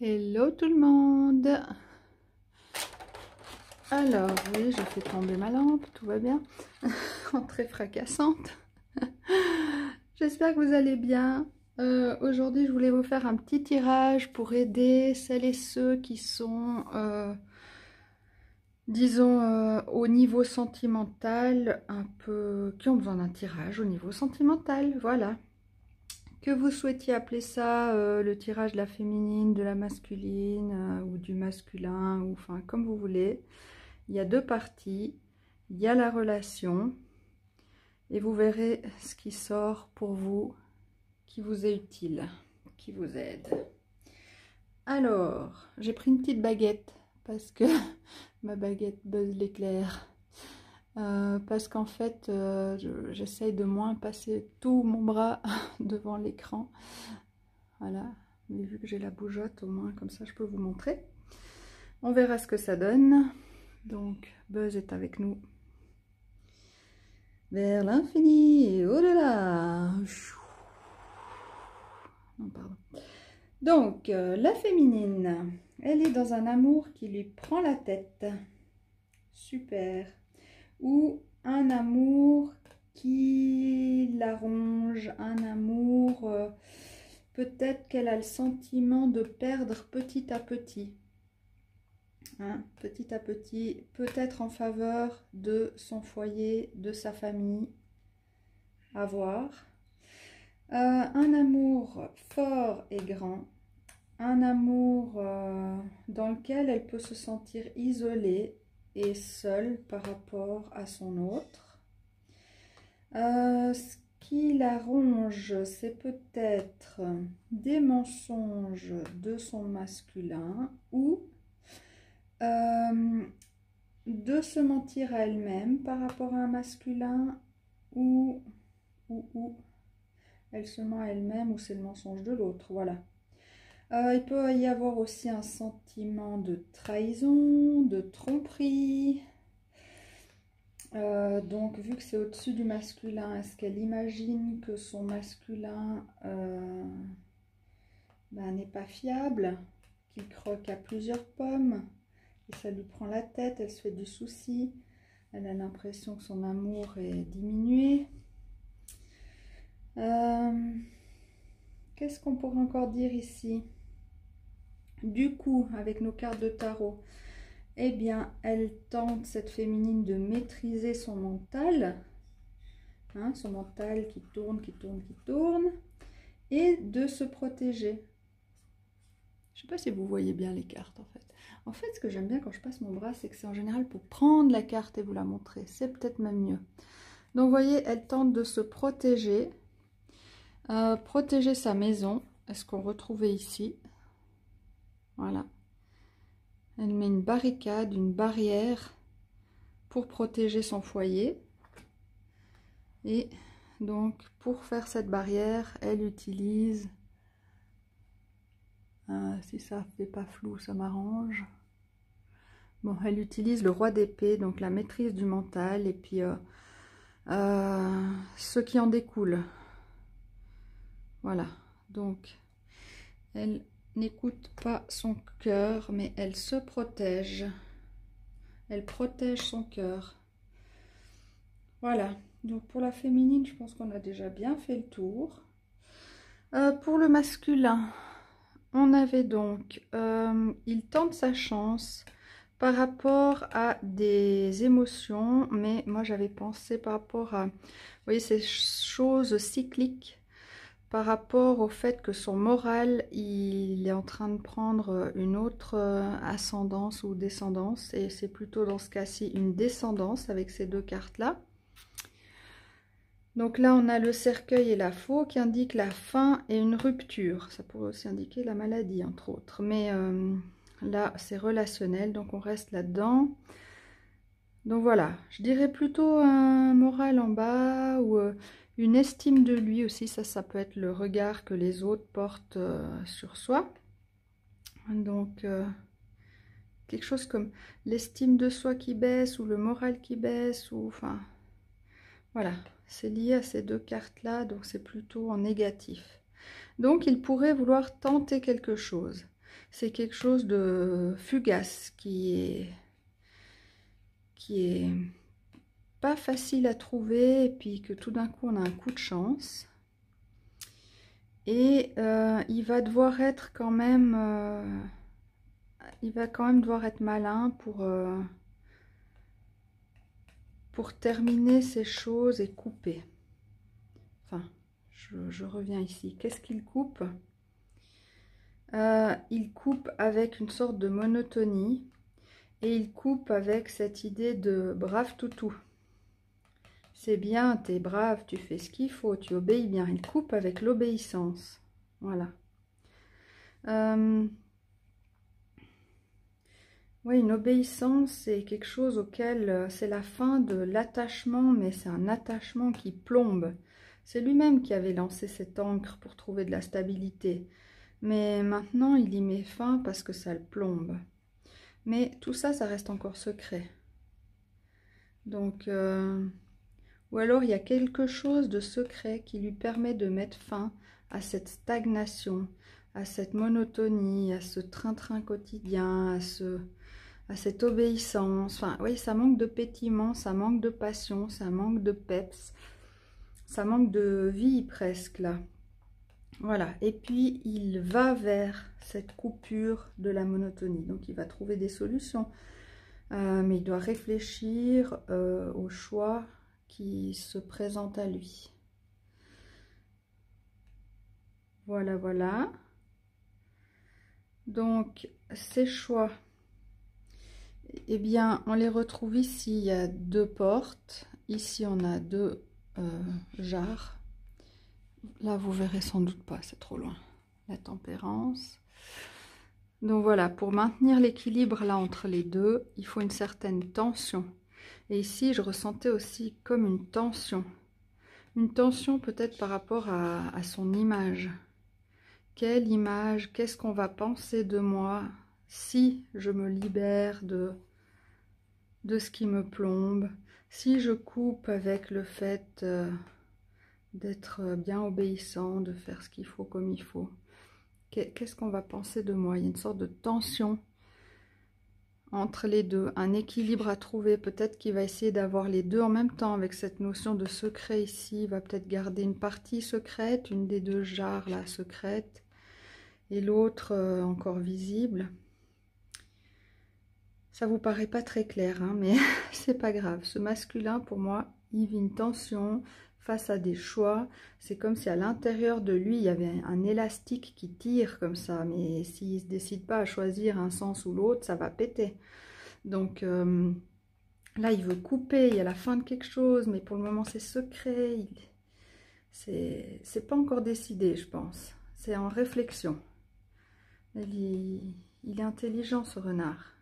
Hello tout le monde. Alors oui, je fais tomber ma lampe, tout va bien. Entrée fracassante. J'espère que vous allez bien. Aujourd'hui, je voulais vous faire un petit tirage pour aider celles et ceux qui sont, disons, au niveau sentimental, un peu, qui ont besoin d'un tirage au niveau sentimental, voilà. Que vous souhaitiez appeler ça le tirage de la féminine, de la masculine ou du masculin, ou enfin comme vous voulez. Il y a deux parties, il y a la relation et vous verrez ce qui sort pour vous, qui vous est utile, qui vous aide. Alors, j'ai pris une petite baguette parce que ma baguette buzz l'éclair. Parce qu'en fait, j'essaye de moins passer tout mon bras devant l'écran. Voilà, mais vu que j'ai la bougeotte, au moins comme ça je peux vous montrer. On verra ce que ça donne. Donc, Buzz est avec nous. Vers l'infini et au-delà. Non, pardon. Donc, la féminine, elle est dans un amour qui lui prend la tête. Super. Ou un amour qui la ronge, un amour, peut-être qu'elle a le sentiment de perdre petit à petit. Hein, petit à petit, peut-être en faveur de son foyer, de sa famille, à voir. Un amour fort et grand, un amour dans lequel elle peut se sentir isolée et seule par rapport à son autre. Ce qui la ronge, c'est peut-être des mensonges de son masculin ou de se mentir à elle-même par rapport à un masculin ou elle se ment à elle-même ou c'est le mensonge de l'autre, voilà. Il peut y avoir aussi un sentiment de trahison, de tromperie. Donc vu que c'est au-dessus du masculin, est-ce qu'elle imagine que son masculin n'est pas fiable, qu'il croque à plusieurs pommes et ça lui prend la tête, elle se fait du souci, elle a l'impression que son amour est diminué. Qu'est-ce qu'on pourrait encore dire ici? Du coup, avec nos cartes de tarot, eh bien, elle tente, cette féminine, de maîtriser son mental, hein, son mental qui tourne, et de se protéger. Je ne sais pas si vous voyez bien les cartes, en fait. En fait, ce que j'aime bien quand je passe mon bras, c'est que c'est en général pour prendre la carte et vous la montrer. C'est peut-être même mieux. Donc, vous voyez, elle tente de se protéger, protéger sa maison, est-ce qu'on retrouvait ici? Voilà. Elle met une barricade, une barrière pour protéger son foyer. Et donc, pour faire cette barrière, elle utilise, si ça fait pas flou, ça m'arrange. Bon, elle utilise le roi d'épée, donc la maîtrise du mental, et puis ce qui en découle. Voilà, donc, elle n'écoute pas son cœur, mais elle se protège. Elle protège son cœur. Voilà, donc pour la féminine, je pense qu'on a déjà bien fait le tour. Pour le masculin, on avait donc, il tente sa chance par rapport à des émotions, mais moi j'avais pensé par rapport à, vous voyez, ces choses cycliques, par rapport au fait que son moral, il est en train de prendre une autre ascendance ou descendance, et c'est plutôt dans ce cas-ci une descendance avec ces deux cartes-là. Donc là, on a le cercueil et la faux qui indiquent la fin et une rupture. Ça pourrait aussi indiquer la maladie, entre autres. Mais là, c'est relationnel, donc on reste là-dedans. Donc voilà, je dirais plutôt un moral en bas ou une estime de lui aussi. Ça peut être le regard que les autres portent sur soi. Donc, quelque chose comme l'estime de soi qui baisse ou le moral qui baisse. Ou enfin, voilà. C'est lié à ces deux cartes-là, donc c'est plutôt en négatif. Donc, il pourrait vouloir tenter quelque chose. c'est quelque chose de fugace qui est pas facile à trouver, et puis que tout d'un coup on a un coup de chance. Et il va devoir être quand même, il va quand même devoir être malin pour terminer ces choses et couper. Enfin, je reviens ici. Qu'est-ce qu'il coupe? Il coupe avec une sorte de monotonie, et il coupe avec cette idée de brave toutou. C'est bien, t'es brave, tu fais ce qu'il faut, tu obéis bien. Il coupe avec l'obéissance. Voilà. Oui, une obéissance, c'est quelque chose auquel c'est la fin de l'attachement, mais c'est un attachement qui plombe. C'est lui-même qui avait lancé cette ancre pour trouver de la stabilité. Mais maintenant, il y met fin parce que ça le plombe. Mais tout ça, ça reste encore secret. Donc, ou alors il y a quelque chose de secret qui lui permet de mettre fin à cette stagnation, à cette monotonie, à ce train-train quotidien, à cette obéissance. Enfin, oui, ça manque de pétillement, ça manque de passion, ça manque de peps, ça manque de vie presque là. Voilà, et puis il va vers cette coupure de la monotonie. Donc il va trouver des solutions, mais il doit réfléchir au choix qui se présente à lui. Voilà, voilà. Donc ces choix, eh bien, on les retrouve ici. Il y a deux portes. Ici, on a deux jarres. Là, vous verrez sans doute pas, c'est trop loin. La tempérance. Donc voilà, pour maintenir l'équilibre là entre les deux, il faut une certaine tension. Et ici, je ressentais aussi comme une tension. Une tension peut-être par rapport à son image. Quelle image? Qu'est-ce qu'on va penser de moi si je me libère de ce qui me plombe? Si je coupe avec le fait d'être bien obéissant, de faire ce qu'il faut comme il faut? Qu'est-ce qu'on va penser de moi? Il y a une sorte de tension entre les deux, un équilibre à trouver. Peut-être qu'il va essayer d'avoir les deux en même temps avec cette notion de secret ici. Il va peut-être garder une partie secrète, une des deux jarres là secrète, et l'autre encore visible. Ça vous paraît pas très clair, hein, mais c'est pas grave. Ce masculin, pour moi, il vit une tension face à des choix. C'est comme si à l'intérieur de lui, il y avait un élastique qui tire comme ça. Mais s'il ne se décide pas à choisir un sens ou l'autre, ça va péter. Donc là, il veut couper. Il y a la fin de quelque chose, mais pour le moment, c'est secret. C'est pas encore décidé, je pense. C'est en réflexion. Il est intelligent, ce renard.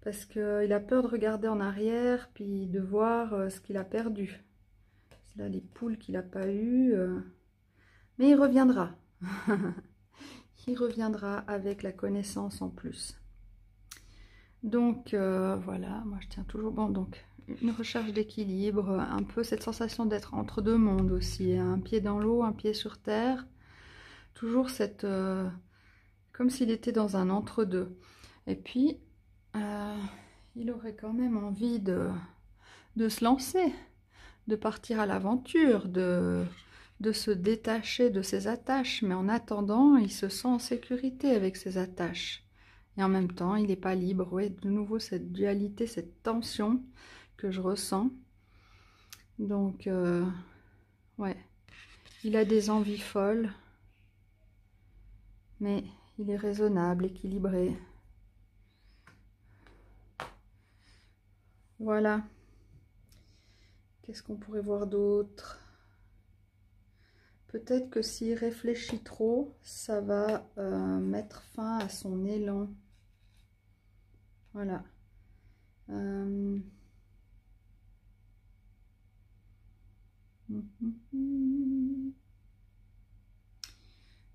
Parce qu'il a peur de regarder en arrière, puis de voir ce qu'il a perdu. C'est là les poules qu'il n'a pas eues. Mais il reviendra. Il reviendra avec la connaissance en plus. Donc voilà, moi je tiens toujours... Bon, donc une recherche d'équilibre, un peu cette sensation d'être entre deux mondes aussi. Un pied dans l'eau, un pied sur terre. Toujours cette... comme s'il était dans un entre-deux. Et puis... il aurait quand même envie de se lancer, de partir à l'aventure, de se détacher de ses attaches. Mais en attendant, il se sent en sécurité avec ses attaches. Et en même temps, il n'est pas libre. Oui, de nouveau, cette dualité, cette tension que je ressens. Donc, ouais, il a des envies folles, mais il est raisonnable, équilibré. Voilà. Qu'est-ce qu'on pourrait voir d'autre? Peut-être que s'il réfléchit trop, ça va mettre fin à son élan. Voilà.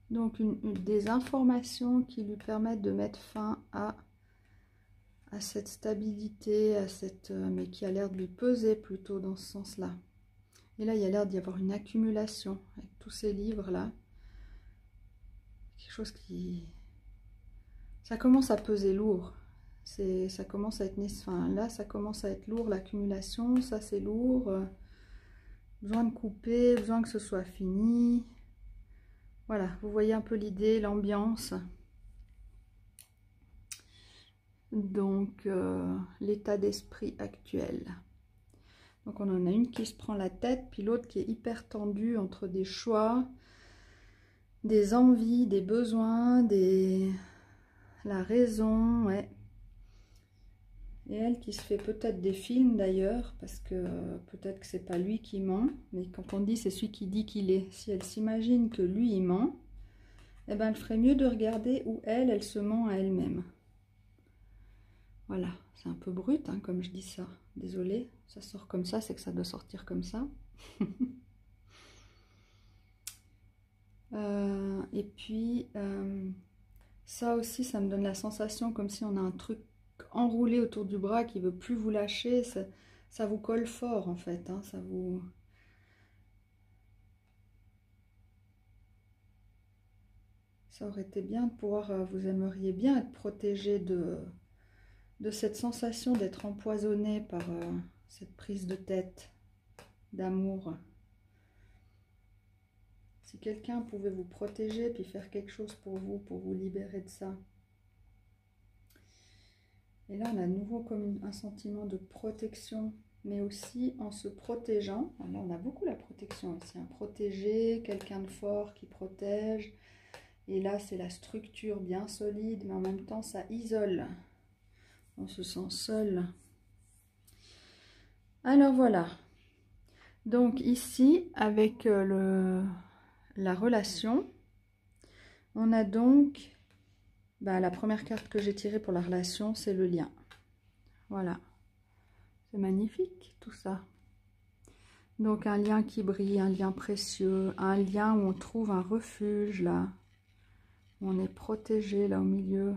Donc, des informations qui lui permettent de mettre fin à cette stabilité, à cette, mais qui a l'air de lui peser plutôt dans ce sens-là. Et là, il y a l'air d'y avoir une accumulation avec tous ces livres-là. Quelque chose qui ça commence à peser lourd. Ça commence à être, enfin, là, ça commence à être lourd, l'accumulation, ça c'est lourd. Besoin de couper, besoin que ce soit fini. Voilà, vous voyez un peu l'idée, l'ambiance. Donc, l'état d'esprit actuel. Donc, on en a une qui se prend la tête, puis l'autre qui est hyper tendue entre des choix, des envies, des besoins, la raison, ouais. Et elle qui se fait peut-être des films d'ailleurs, parce que peut-être que c'est pas lui qui ment, mais quand on dit c'est celui qui dit qu'il est, si elle s'imagine que lui il ment, eh ben elle ferait mieux de regarder où elle se ment à elle-même. Voilà, c'est un peu brut hein, comme je dis ça, désolée, ça sort comme ça, c'est que ça doit sortir comme ça. Et puis, ça aussi, ça me donne la sensation comme si on a un truc enroulé autour du bras qui veut plus vous lâcher, ça vous colle fort en fait, hein, ça vous... Ça aurait été bien de pouvoir, vous aimeriez bien être protégé de cette sensation d'être empoisonné par cette prise de tête d'amour. Si quelqu'un pouvait vous protéger puis faire quelque chose pour vous libérer de ça. Et là, on a de nouveau comme un sentiment de protection, mais aussi en se protégeant. Là, on a beaucoup la protection ici, hein. Protéger, quelqu'un de fort qui protège. Et là, c'est la structure bien solide, mais en même temps, ça isole. On se sent seul. Alors voilà. Donc ici, avec la relation, on a donc... la première carte que j'ai tirée pour la relation, c'est le lien. Voilà. C'est magnifique, tout ça. Donc, un lien qui brille, un lien précieux, un lien où on trouve un refuge, là. Où on est protégé, là, au milieu.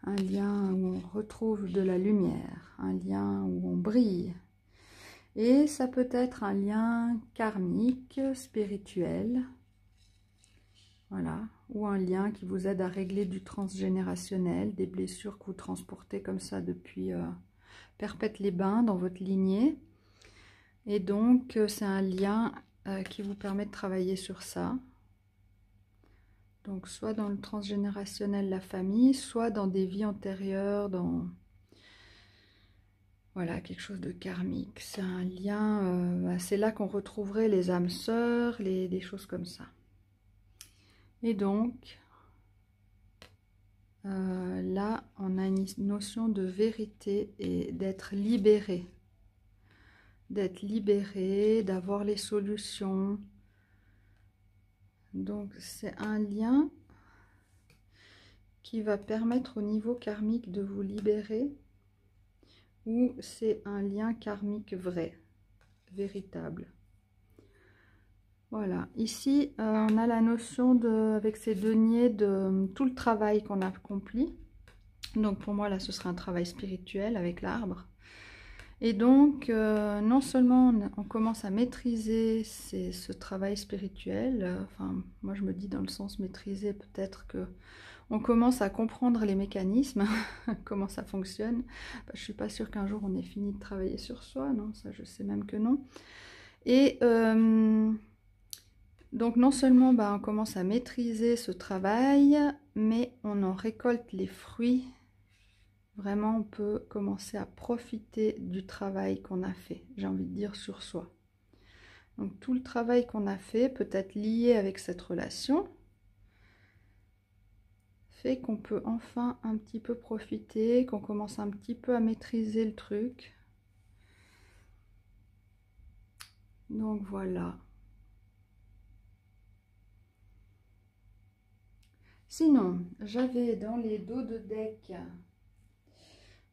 Un lien où on retrouve de la lumière. Un lien où on brille. Et ça peut être un lien karmique, spirituel. Voilà, ou un lien qui vous aide à régler du transgénérationnel, des blessures que vous transportez comme ça depuis Perpète-les-Bains dans votre lignée. Et donc, c'est un lien qui vous permet de travailler sur ça. Donc, soit dans le transgénérationnel, la famille, soit dans des vies antérieures, dans... Voilà, quelque chose de karmique. C'est un lien, c'est là qu'on retrouverait les âmes sœurs, des choses comme ça. Et donc, là, on a une notion de vérité et d'être libéré. D'être libéré, d'avoir les solutions. Donc, c'est un lien qui va permettre au niveau karmique de vous libérer, ou c'est un lien karmique vrai, véritable. Voilà, ici on a la notion avec ces deniers de tout le travail qu'on a accompli. Donc pour moi là ce sera un travail spirituel avec l'arbre. Et donc non seulement on commence à maîtriser ce travail spirituel, enfin moi je me dis dans le sens maîtriser, peut-être que on commence à comprendre les mécanismes, comment ça fonctionne. Je ne suis pas sûre qu'un jour on ait fini de travailler sur soi, non, ça je sais même que non. Et donc non seulement on commence à maîtriser ce travail, mais on en récolte les fruits. Vraiment, on peut commencer à profiter du travail qu'on a fait, j'ai envie de dire, sur soi. Donc tout le travail qu'on a fait, peut être lié avec cette relation, fait qu'on peut enfin un petit peu profiter, qu'on commence un petit peu à maîtriser le truc. Donc voilà. Sinon, j'avais dans les dos de deck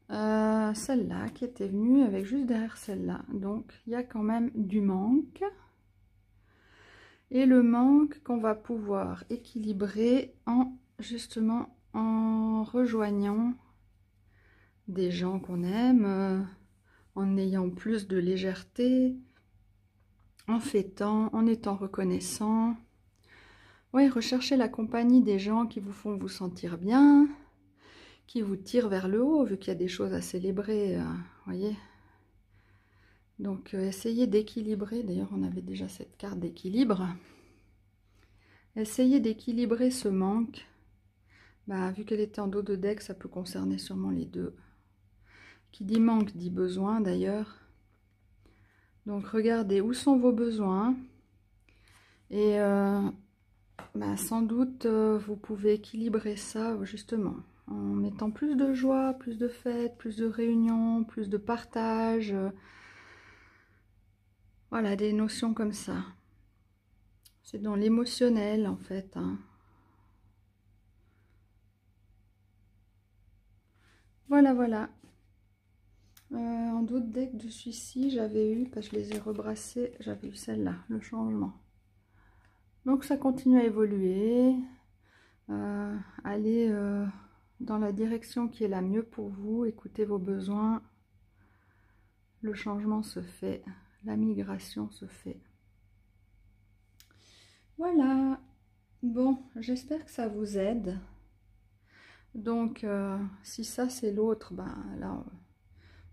celle-là qui était venue avec juste derrière celle-là. Donc, il y a quand même du manque. Et le manque qu'on va pouvoir équilibrer justement en rejoignant des gens qu'on aime, en ayant plus de légèreté, en fêtant, en étant reconnaissant. Oui, recherchez la compagnie des gens qui vous font vous sentir bien, qui vous tirent vers le haut, vu qu'il y a des choses à célébrer, voyez. Donc, essayez d'équilibrer. D'ailleurs, on avait déjà cette carte d'équilibre. Essayez d'équilibrer ce manque. Bah, vu qu'elle était en dos de deck, ça peut concerner sûrement les deux. Qui dit manque dit besoin d'ailleurs. Donc regardez où sont vos besoins. Et bah, sans doute vous pouvez équilibrer ça justement en mettant plus de joie, plus de fêtes, plus de réunions, plus de partage. Voilà, des notions comme ça. C'est dans l'émotionnel en fait, hein. Voilà, voilà. En d'autres decks de celui-ci, j'avais eu, parce que je les ai rebrassés, j'avais eu celle-là, le changement. Donc ça continue à évoluer, allez dans la direction qui est la mieux pour vous, écoutez vos besoins, le changement se fait, la migration se fait. Voilà, bon, j'espère que ça vous aide. Donc si ça c'est l'autre, ben là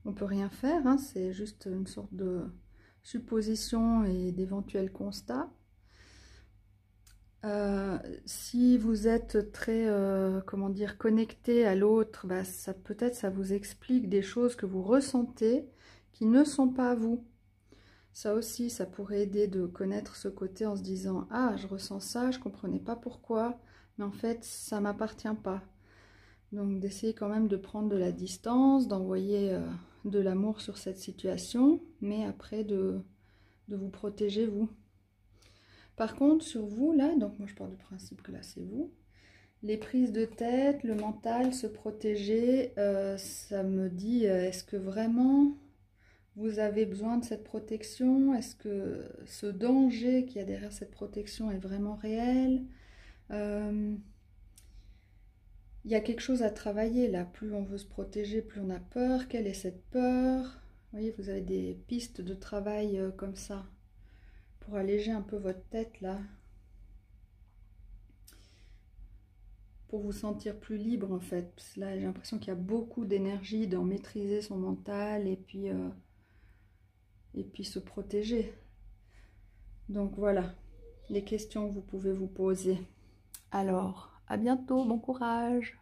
on peut rien faire, hein, c'est juste une sorte de supposition et d'éventuels constats. Si vous êtes très, comment dire, connecté à l'autre, bah, ça peut-être ça vous explique des choses que vous ressentez qui ne sont pas vous. Ça aussi, ça pourrait aider de connaître ce côté en se disant « Ah, je ressens ça, je ne comprenais pas pourquoi, mais en fait, ça ne m'appartient pas. » Donc, d'essayer quand même de prendre de la distance, d'envoyer de l'amour sur cette situation, mais après de vous protéger vous. Par contre, sur vous, là, donc moi je pars du principe que là c'est vous, les prises de tête, le mental, se protéger, ça me dit, est-ce que vraiment vous avez besoin de cette protection? Est-ce que ce danger qu'il y a derrière cette protection est vraiment réel? Il y a quelque chose à travailler là, plus on veut se protéger, plus on a peur. Quelle est cette peur? Vous voyez, vous avez des pistes de travail comme ça, pour alléger un peu votre tête là. Pour vous sentir plus libre en fait. Parce que là, j'ai l'impression qu'il y a beaucoup d'énergie dans maîtriser son mental et puis se protéger. Donc voilà, les questions que vous pouvez vous poser. Alors, à bientôt, bon courage.